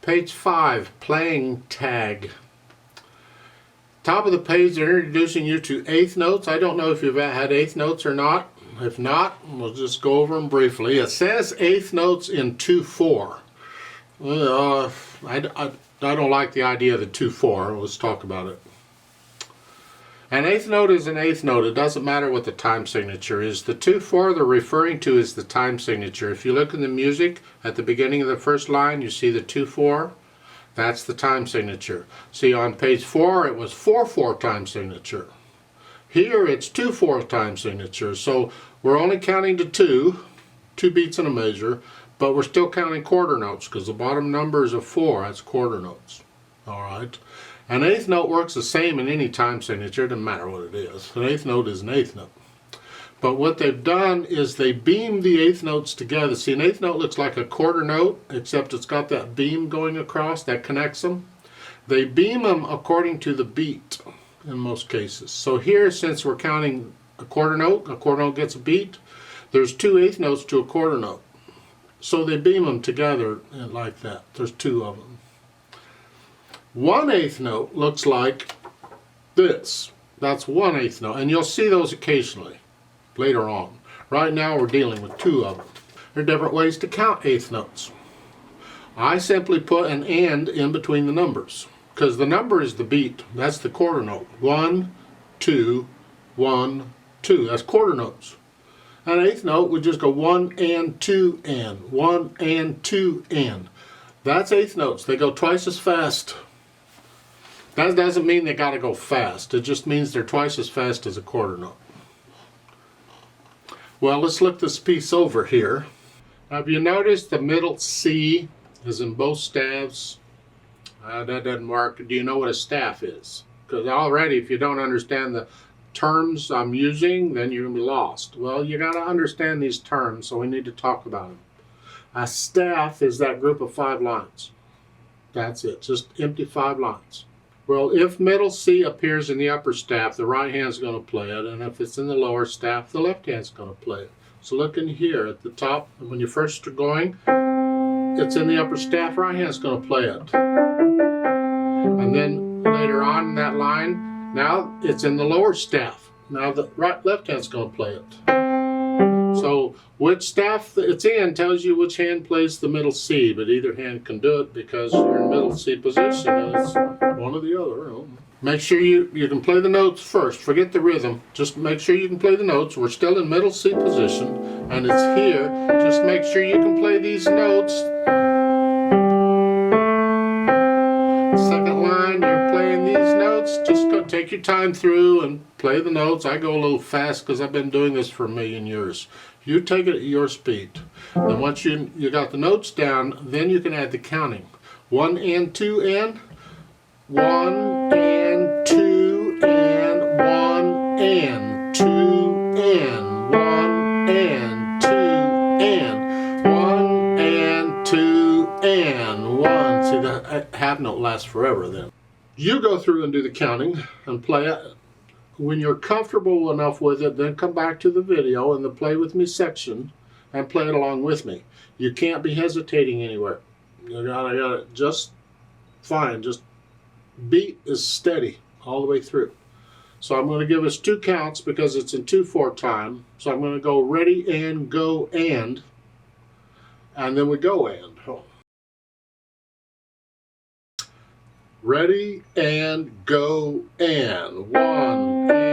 Page 5, playing tag. Top of the page, they're introducing you to eighth notes. I don't know if you've had eighth notes or not. If not, we'll just go over them briefly. It says eighth notes in 2/4. I don't like the idea of the 2/4. Let's talk about it. An eighth note is an eighth note. It doesn't matter what the time signature is. The 2/4 they're referring to is the time signature. If you look in the music at the beginning of the first line, you see the 2/4. That's the time signature. See, on page 4 it was 4/4 time signature. Here it's 2/4 time signature. So we're only counting to two beats and a measure, but we're still counting quarter notes because the bottom number is a 4. That's quarter notes. All right. An eighth note works the same in any time signature. It doesn't matter what it is. An eighth note is an eighth note. But what they've done is they beam the eighth notes together. See, an eighth note looks like a quarter note, except it's got that beam going across that connects them. They beam them according to the beat in most cases. So here, since we're counting a quarter note gets a beat, there's 2 eighth notes to a quarter note. So they beam them together like that. There's 2 of them. 1 eighth note looks like this. That's 1 eighth note, and you'll see those occasionally later on. Right now we're dealing with 2 of them. There are different ways to count eighth notes. I simply put an and in between the numbers because the number is the beat. That's the quarter note. 1, 2, 1, 2. That's quarter notes. An eighth note would just go 1 and 2 and 1 and 2 and. That's eighth notes. They go twice as fast. That doesn't mean they got to go fast. It just means they're twice as fast as a quarter note. Well, let's look this piece over here. Have you noticed the middle C is in both staves? That doesn't work. Do you know what a staff is? Because already, if you don't understand the terms I'm using, then you're going to be lost. Well, you got to understand these terms, so we need to talk about them. A staff is that group of 5 lines. That's it, just empty 5 lines. Well, if middle C appears in the upper staff, the right hand's going to play it, and if it's in the lower staff, the left hand's going to play it. So look in here at the top, when you first are going, it's in the upper staff, right hand's going to play it. And then later on in that line, now it's in the lower staff. Now the left hand's going to play it. So which staff it's in tells you which hand plays the middle C, but either hand can do it because you're in middle C position and it's one or the other. Make sure you can play the notes first. Forget the rhythm. Just make sure you can play the notes. We're still in middle C position and it's here. Just make sure you can play these notes. Second line, you're playing these notes. Just go take your time through and play the notes. I go a little fast because I've been doing this for a million years. You take it at your speed. Then once you got the notes down, then you can add the counting. 1 and 2 and 1 and 2 and 1 and 2 and 1 and 2 and 1 and 2 and 1. See, the half note lasts forever then. You go through and do the counting and play it. When you're comfortable enough with it, then come back to the video in the Play With Me section and play it along with me. You can't be hesitating anywhere. You gotta just fine. Just beat is steady all the way through. So I'm going to give us 2 counts because it's in 2/4 time. So I'm going to go ready and go and then we go and. Ready and go and 1 and